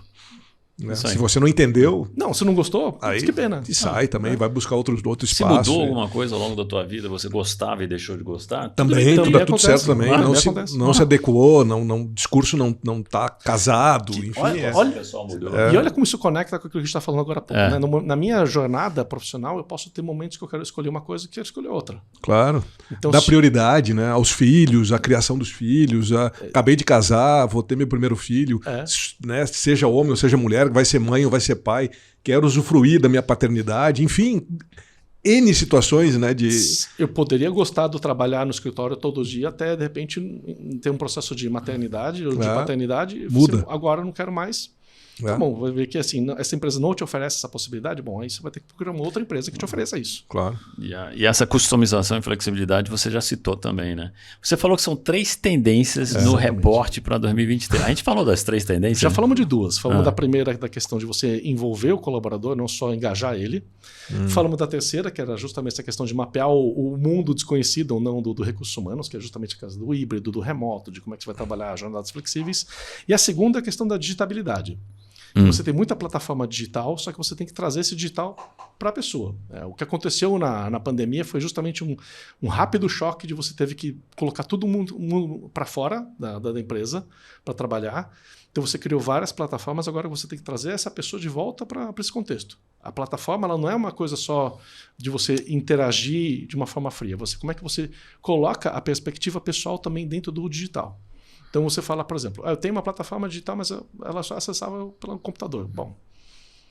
Né? Se você não entendeu... Não, se não gostou, aí que pena. E sai também, vai buscar outro espaço. Se mudou alguma coisa ao longo da tua vida, você gostava e deixou de gostar? Também tudo certo também. Não se adequou, discurso não tá casado, enfim. Olha, pessoal mudou. E olha como isso conecta com o que a gente está falando agora há pouco. Né? Na minha jornada profissional, eu posso ter momentos que eu quero escolher uma coisa e quero escolher outra. Claro. Então, dá prioridade, né, aos filhos, à criação dos filhos. Acabei de casar, vou ter meu primeiro filho, né, seja homem ou seja mulher, vai ser mãe ou vai ser pai, quero usufruir da minha paternidade, enfim, N situações, né? Eu poderia gostar de trabalhar no escritório todo dia, até de repente ter um processo de maternidade ou de paternidade. Muda. Agora eu não quero mais. Tá bom, vai ver que assim, essa empresa não te oferece essa possibilidade, bom, aí você vai ter que procurar uma outra empresa que te ofereça isso. Claro. E essa customização e flexibilidade você já citou também, né? Você falou que são 3 tendências no reporte para 2023. A gente falou das 3 tendências? Já falamos de 2. Falamos da primeira, da questão de você envolver o colaborador, não só engajar ele. Falamos da terceira, que era justamente essa questão de mapear o mundo desconhecido ou não do recursos humanos, que é justamente a questão do híbrido, do remoto, de como é que você vai trabalhar jornadas flexíveis. E a segunda, a questão da digitabilidade. Você tem muita plataforma digital, só que você tem que trazer esse digital para a pessoa. O que aconteceu na pandemia foi justamente um rápido choque de você teve que colocar todo mundo para fora da empresa para trabalhar. Então você criou várias plataformas, agora você tem que trazer essa pessoa de volta para esse contexto. A plataforma ela não é uma coisa só de você interagir de uma forma fria. Como é que você coloca a perspectiva pessoal também dentro do digital? Então você fala, por exemplo, eu tenho uma plataforma digital, mas ela só acessava pelo computador. Bom,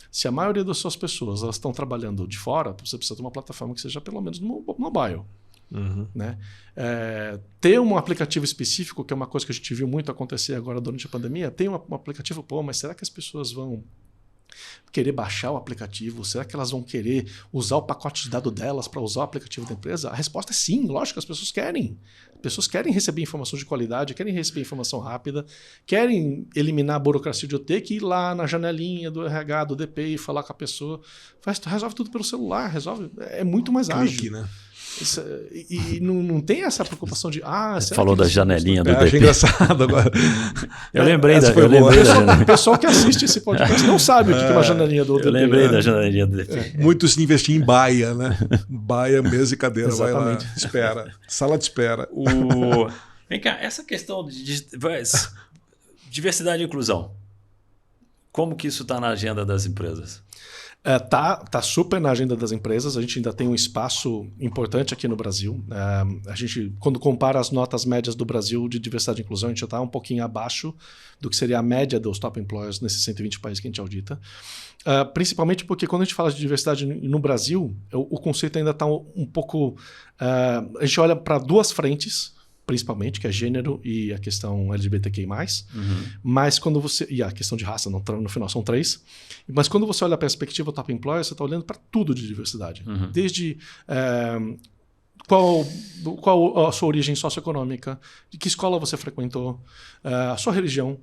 se a maioria das suas pessoas elas estão trabalhando de fora, você precisa de uma plataforma que seja pelo menos no mobile. Né? Ter um aplicativo específico, que é uma coisa que a gente viu muito acontecer agora durante a pandemia, tem um aplicativo, mas será que as pessoas vão querer baixar o aplicativo? Será que elas vão querer usar o pacote de dados delas para usar o aplicativo da empresa? A resposta é sim, lógico, as pessoas querem. As pessoas querem receber informação de qualidade, querem receber informação rápida, querem eliminar a burocracia de eu ter que ir lá na janelinha do RH, do DP e falar com a pessoa. Resolve tudo pelo celular, é muito mais ágil. Né? E não tem essa preocupação de... Você falou da janelinha do DP. Achei engraçado agora. Eu lembrei da janelinha. O pessoal que assiste esse podcast não sabe o que é uma janelinha do DP. Eu lembrei da janelinha do DP. Muitos investiam em baia, né? Baia, mesa e cadeira. Exatamente. Vai lá, espera. Sala de espera. Vem cá, essa questão de diversidade e inclusão. Como que isso está na agenda das empresas? Tá super na agenda das empresas. A gente ainda tem um espaço importante aqui no Brasil. A gente, quando compara as notas médias do Brasil de diversidade e inclusão, a gente já está um pouquinho abaixo do que seria a média dos top employers nesses 120 países que a gente audita. Principalmente porque quando a gente fala de diversidade no Brasil, o conceito ainda está um pouco... a gente olha para 2 frentes, principalmente, que é gênero e a questão LGBTQI+. Mas quando você... E a questão de raça, no final são 3. Mas quando você olha a perspectiva top employer, você está olhando para tudo de diversidade. Desde qual a sua origem socioeconômica, de que escola você frequentou, a sua religião,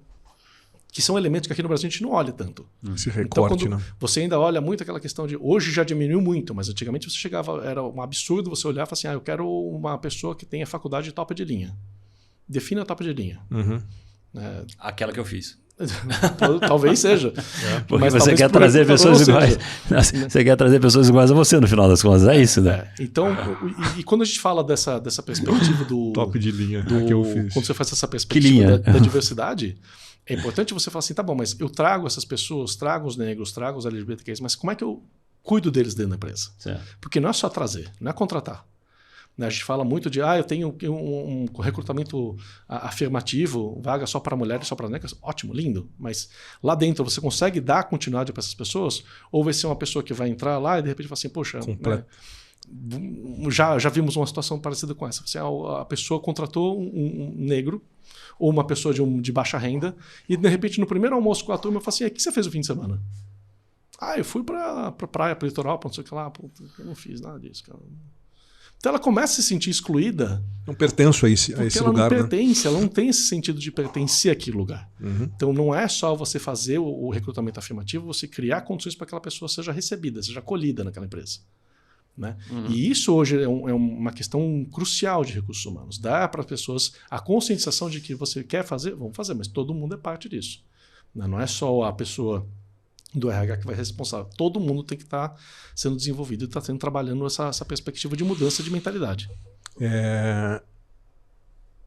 que são elementos que aqui no Brasil a gente não olha tanto. Esse recorte, então, você ainda olha muito aquela questão de... Hoje já diminuiu muito, mas antigamente você chegava... Era um absurdo você olhar e falar assim, eu quero uma pessoa que tenha faculdade de topa de linha. Defina a topa de linha. Aquela que eu fiz. Talvez seja. Porque você quer trazer pessoas iguais. Você quer trazer pessoas iguais a você, no final das contas. É isso, né? Então, e quando a gente fala dessa perspectiva do... Top de linha, que eu fiz. Quando você faz essa perspectiva da diversidade... É importante você falar assim, tá bom, mas eu trago essas pessoas, trago os negros, trago os LGBTQs, mas como é que eu cuido deles dentro da empresa? Certo. Porque não é só trazer, não é contratar. A gente fala muito de, eu tenho um recrutamento afirmativo, vaga só para mulheres, só para negras, ótimo, lindo, mas lá dentro você consegue dar continuidade para essas pessoas? Ou vai ser uma pessoa que vai entrar lá e de repente fala assim, poxa... Já vimos uma situação parecida com essa. A pessoa contratou um negro ou uma pessoa de baixa renda e de repente no primeiro almoço com a turma eu falo assim, o que você fez no fim de semana? Eu fui para praia, para o litoral, para não sei o que lá. Eu não fiz nada disso, cara. Então ela começa a se sentir excluída. Não pertenço a esse lugar. Ela não pertence, ela não tem esse sentido de pertencer àquele lugar. Então não é só você fazer o recrutamento afirmativo, você criar condições para que aquela pessoa seja recebida, seja acolhida naquela empresa. Né? E isso hoje é uma questão crucial de recursos humanos. Dá para as pessoas a conscientização de que você quer fazer, vamos fazer, mas todo mundo é parte disso. Não é só a pessoa do RH que vai ser responsável. Todo mundo tem que estar sendo desenvolvido e está trabalhando essa perspectiva de mudança de mentalidade.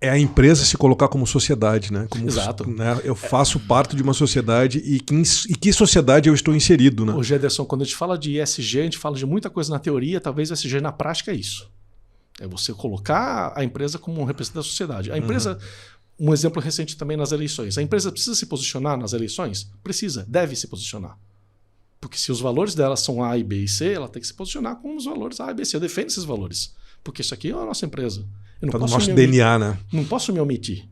É a empresa se colocar como sociedade, né? Exato. Né? Eu faço parte de uma sociedade e que sociedade eu estou inserido, né? Ô, Gederson, quando a gente fala de ESG, a gente fala de muita coisa na teoria, talvez o ESG na prática é isso. É você colocar a empresa como um representante da sociedade. A empresa, um exemplo recente também nas eleições. A empresa precisa se posicionar nas eleições? Precisa, deve se posicionar. Porque se os valores dela são A, B e C, ela tem que se posicionar com os valores A, B e C. Eu defendo esses valores. Porque isso aqui é a nossa empresa. Está no nosso DNA, né? Não posso me omitir.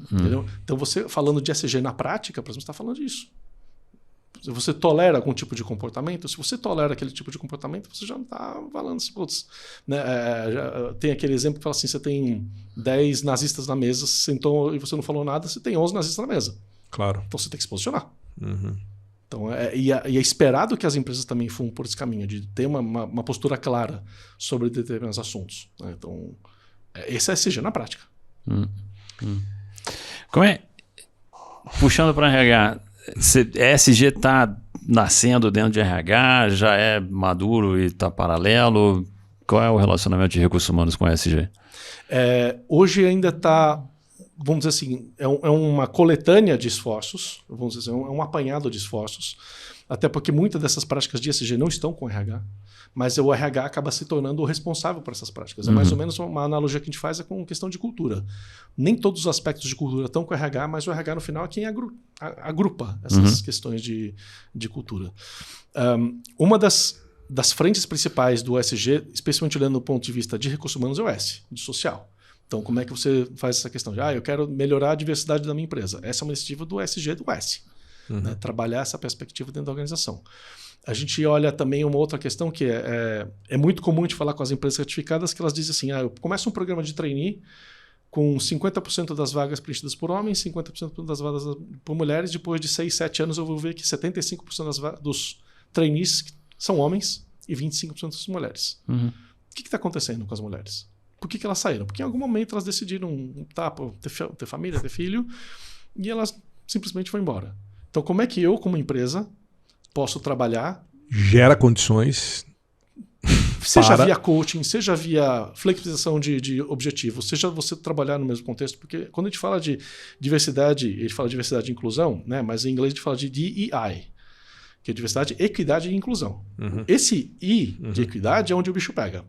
Entendeu? Então, você falando de ESG na prática, por exemplo, você está falando disso. Se você tolera algum tipo de comportamento, se você tolera aquele tipo de comportamento, você já não está falando assim, putz, né? Tem aquele exemplo que fala assim, você tem 10 nazistas na mesa, você sentou e você não falou nada, você tem 11 nazistas na mesa. Claro. Então você tem que se posicionar. Então, e é esperado que as empresas também fuam por esse caminho, de ter uma postura clara sobre determinados assuntos. Né? Então, esse é ESG na prática. Como é? Puxando para RH, ESG está nascendo dentro de RH, já é maduro e está paralelo? Qual é o relacionamento de recursos humanos com ESG? Hoje ainda está, vamos dizer assim, é uma coletânea de esforços, vamos dizer assim, é um apanhado de esforços, até porque muitas dessas práticas de ESG não estão com o RH, mas o RH acaba se tornando o responsável por essas práticas. É mais ou menos uma analogia que a gente faz com questão de cultura. Nem todos os aspectos de cultura estão com o RH, mas o RH no final é quem agrupa essas questões de cultura. Uma das frentes principais do ESG, especialmente olhando do ponto de vista de recursos humanos, é o S, de social. Então, como é que você faz essa questão de eu quero melhorar a diversidade da minha empresa? Essa é uma iniciativa do ESG do S. Né? Trabalhar essa perspectiva dentro da organização. A gente olha também uma outra questão que é muito comum a gente falar com as empresas certificadas, que elas dizem assim, eu começo um programa de trainee com 50% das vagas preenchidas por homens, 50% das vagas por mulheres, depois de 6, 7 anos eu vou ver que 75% dos trainees são homens e 25% são mulheres. O que está acontecendo com as mulheres? Por que elas saíram? Porque em algum momento elas decidiram ter família, ter filho, e elas simplesmente vão embora. Então, como é que eu, como empresa, posso trabalhar? Gera condições. Seja via coaching, seja via flexibilização de objetivos, seja você trabalhar no mesmo contexto, porque quando a gente fala de diversidade, a gente fala de diversidade e inclusão, né? Mas em inglês a gente fala de DEI, que é diversidade, equidade e inclusão. Esse I de equidade é onde o bicho pega.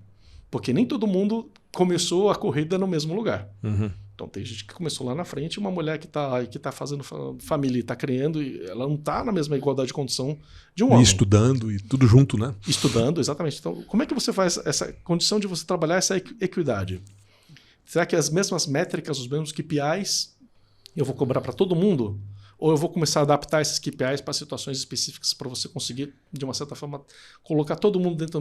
Porque nem todo mundo começou a corrida no mesmo lugar. Então tem gente que começou lá na frente, uma mulher que tá fazendo família e está criando, ela não está na mesma igualdade de condição de um homem. Estudando e tudo junto, né? Estudando, exatamente. Então, como é que você faz essa condição de você trabalhar essa equidade? Será que as mesmas métricas, os mesmos KPIs, eu vou cobrar para todo mundo? Ou eu vou começar a adaptar esses KPIs para situações específicas para você conseguir, de uma certa forma, colocar todo mundo dentro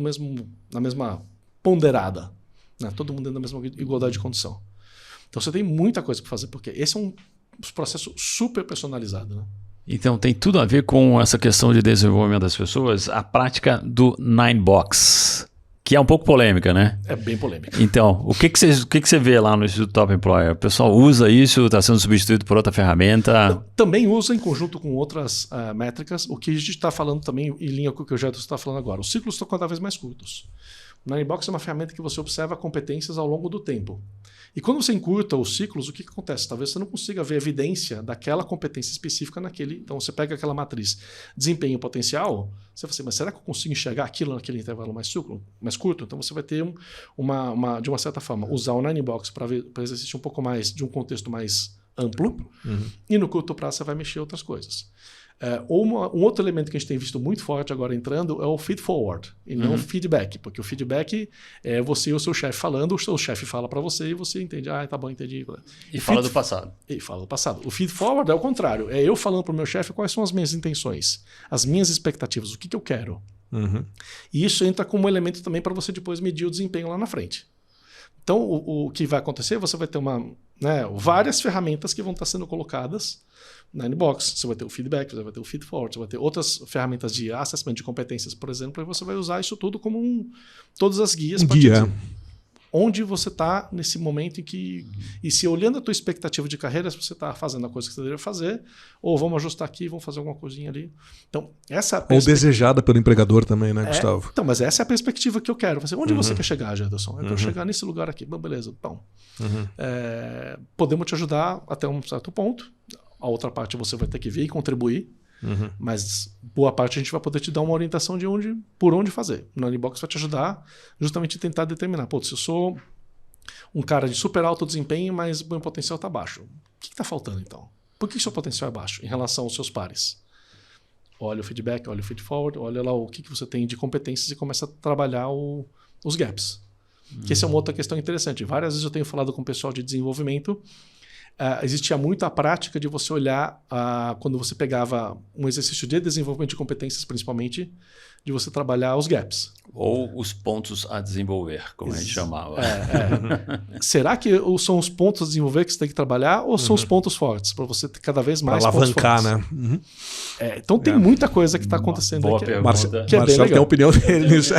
na mesma ponderada, né? Todo mundo dentro da mesma igualdade de condição. Então você tem muita coisa para fazer, porque esse é um processo super personalizado. Né? Então tem tudo a ver com essa questão de desenvolvimento das pessoas, a prática do 9Box, que é um pouco polêmica, né? É bem polêmica. Então, o que você vê lá no Instituto Top Employer? O pessoal usa isso, está sendo substituído por outra ferramenta? Também usa em conjunto com outras métricas. O que a gente está falando também, em linha com o que o Jefferson está falando agora. Os ciclos estão cada vez mais curtos. O 9Box é uma ferramenta que você observa competências ao longo do tempo. E quando você encurta os ciclos, o que acontece? Talvez você não consiga ver evidência daquela competência específica naquele... Então, você pega aquela matriz desempenho potencial, você fala assim, mas será que eu consigo enxergar aquilo naquele intervalo mais curto? Então, você vai ter, de uma certa forma, usar o 9Box para exercer um pouco mais de um contexto mais amplo, e no curto prazo você vai mexer outras coisas. Um outro elemento que a gente tem visto muito forte agora entrando é o feed forward e não o feedback, porque o feedback é você e o seu chefe falando, o seu chefe fala para você e você entende, tá bom, entendi. E fala do passado. E fala do passado. O feed forward é o contrário, é eu falando para o meu chefe quais são as minhas intenções, as minhas expectativas, o que eu quero. E isso entra como elemento também para você depois medir o desempenho lá na frente. Então, o que vai acontecer, você vai ter várias ferramentas que vão estar sendo colocadas na 9Box. Você vai ter o feedback, você vai ter o feed forward, você vai ter outras ferramentas de assessment de competências, por exemplo, e você vai usar isso tudo como todas as guias. Guia. onde você está nesse momento em que... E se olhando a tua expectativa de carreira, se você está fazendo a coisa que você deveria fazer, ou vamos ajustar aqui, vamos fazer alguma coisinha ali. Então, essa... Ou desejada pelo empregador também, né, Gustavo? Então, mas essa é a perspectiva que eu quero. Onde você quer chegar, Gederson? Eu quero chegar nesse lugar aqui. Bom, beleza. Bom, podemos te ajudar até um certo ponto. A outra parte você vai ter que vir e contribuir. Mas boa parte a gente vai poder te dar uma orientação de por onde fazer. O Nannybox vai te ajudar justamente a tentar determinar. Se eu sou um cara de super alto desempenho, mas o meu potencial está baixo. O que está faltando então? Por que seu potencial é baixo em relação aos seus pares? Olha o feedback, olha o feedforward, olha lá o que você tem de competências e começa a trabalhar os gaps. Que essa é uma outra questão interessante. Várias vezes eu tenho falado com o pessoal de desenvolvimento. Existia muito a prática de você olhar, quando você pegava um exercício de desenvolvimento de competências, principalmente, de você trabalhar os gaps. Ou os pontos a desenvolver, como a gente chamava. Será que são os pontos a desenvolver que você tem que trabalhar ou são os pontos fortes? Para você ter cada vez mais pontos fortes. Alavancar, né? Então tem muita coisa que está acontecendo. Boa aqui. pergunta. Marcelo tem a opinião dele nisso.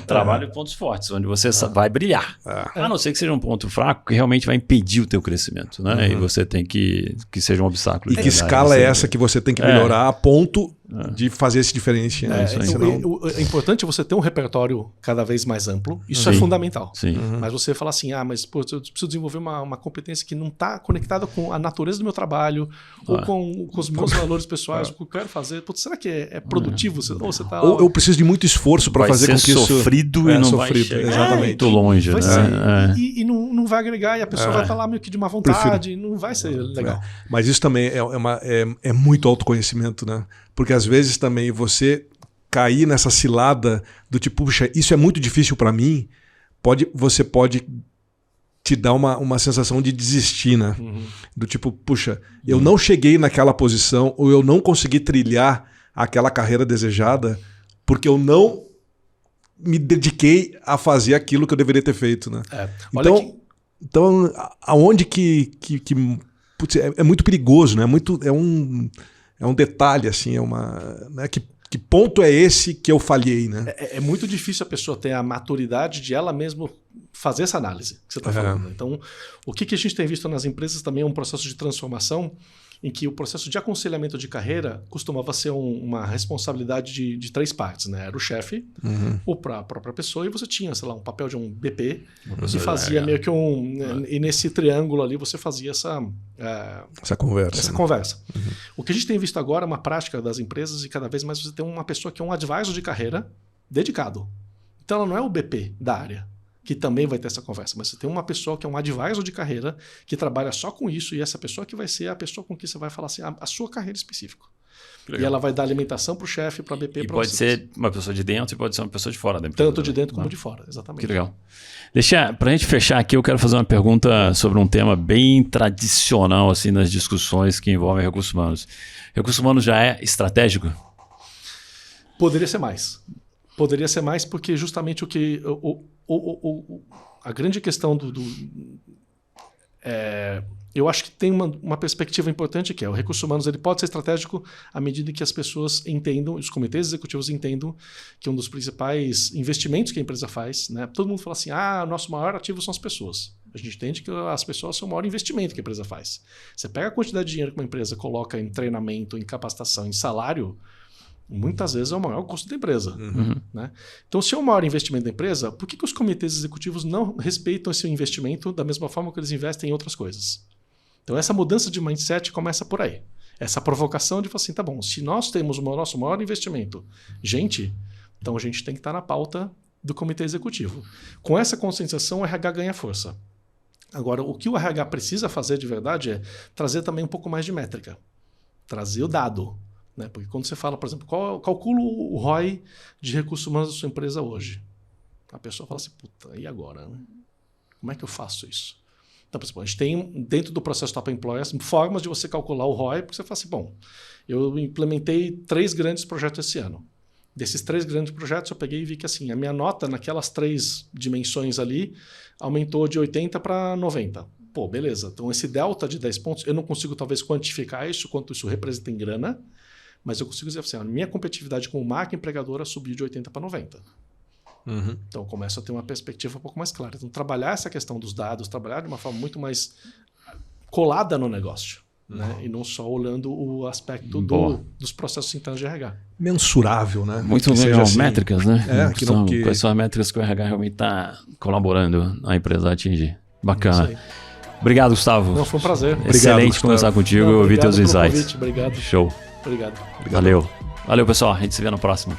Trabalho em pontos fortes, onde você vai brilhar. A não ser que seja um ponto fraco que realmente vai impedir o teu crescimento. Né? E você tem que seja um obstáculo. E que escala é essa que você tem que melhorar a ponto de fazer esse diferencial. É importante você ter um repertório cada vez mais amplo. Isso é fundamental. Mas você falar assim, mas eu preciso desenvolver uma competência que não está conectada com a natureza do meu trabalho ou com os meus valores pessoais, o que eu quero fazer. Será que é produtivo? Ou eu preciso de muito esforço para fazer com que isso... sofrido e não vai chegar muito longe. Né? E não vai agregar, e a pessoa vai estar lá meio que de má vontade, não vai ser legal. Mas isso também é muito autoconhecimento, né? Porque às vezes também você cair nessa cilada do tipo, puxa, isso é muito difícil para mim, você pode te dar uma sensação de desistir, né? Do tipo, puxa, eu não cheguei naquela posição ou eu não consegui trilhar aquela carreira desejada porque eu não me dediquei a fazer aquilo que eu deveria ter feito, né? Então, aonde putz, é muito perigoso, né? É um detalhe, assim, né? Que ponto é esse que eu falhei, né? É muito difícil a pessoa ter a maturidade de ela mesma fazer essa análise que você está falando. Então, o que a gente tem visto nas empresas também é um processo de transformação em que o processo de aconselhamento de carreira costumava ser uma responsabilidade de três partes, né? Era o chefe, ou a própria pessoa, e você tinha, sei lá, um papel de um BP que fazia meio que e nesse triângulo ali você fazia essa conversa. O que a gente tem visto agora é uma prática das empresas e cada vez mais você tem uma pessoa que é um advisor de carreira dedicado. Então ela não é o BP da área, que também vai ter essa conversa, mas você tem uma pessoa que é um advisor de carreira que trabalha só com isso, e essa pessoa que vai ser a pessoa com que você vai falar assim, a sua carreira específica. E ela vai dar alimentação para o chefe, para a BP, para pode ser uma pessoa de dentro e pode ser uma pessoa de fora da empresa. Tanto de dentro como de fora, exatamente. Que legal. Para a gente fechar aqui, eu quero fazer uma pergunta sobre um tema bem tradicional assim, nas discussões que envolvem recursos humanos. Recursos humanos já é estratégico? Poderia ser mais. Poderia ser mais porque justamente a grande questão eu acho que tem uma perspectiva importante que é o recursos humanos ele pode ser estratégico à medida que as pessoas entendam, os comitês executivos entendam que um dos principais investimentos que a empresa faz, né? Todo mundo fala assim, o nosso maior ativo são as pessoas. A gente entende que as pessoas são o maior investimento que a empresa faz. Você pega a quantidade de dinheiro que uma empresa coloca em treinamento, em capacitação, em salário, muitas vezes é o maior custo da empresa. Né? Então, se é o maior investimento da empresa, por que os comitês executivos não respeitam esse investimento da mesma forma que eles investem em outras coisas? Então, essa mudança de mindset começa por aí. Essa provocação de falar assim, tá bom, se nós temos o nosso maior investimento, então a gente tem que estar na pauta do comitê executivo. Com essa conscientização, o RH ganha força. Agora, o que o RH precisa fazer de verdade é trazer também um pouco mais de métrica. Trazer o dado. Né? Porque quando você fala, por exemplo, calculo o ROI de recursos humanos da sua empresa hoje. A pessoa fala assim, puta, e agora? Né? Como é que eu faço isso? Então, por exemplo, a gente tem, dentro do processo Top Employers, formas de você calcular o ROI, porque você fala assim, bom, eu implementei 3 grandes projetos esse ano. Desses 3 grandes projetos, eu peguei e vi que assim, a minha nota naquelas 3 dimensões ali aumentou de 80 para 90. Pô, beleza. Então, esse delta de 10 pontos, eu não consigo talvez quantificar isso, quanto isso representa em grana, mas eu consigo dizer assim, a minha competitividade como marca empregadora subiu de 80 para 90. Então começa a ter uma perspectiva um pouco mais clara. Então trabalhar essa questão dos dados, trabalhar de uma forma muito mais colada no negócio. Né? E não só olhando o aspecto dos processos internos de RH. Mensurável, né? Muito legal, assim. Métricas, né? Quais são as métricas que o RH realmente está colaborando a empresa a atingir. Bacana. Obrigado, Gustavo. Não, foi um prazer. Excelente conversar contigo e ouvir teus insights. Obrigado. Show. Obrigado. Valeu. Valeu, pessoal. A gente se vê no próximo.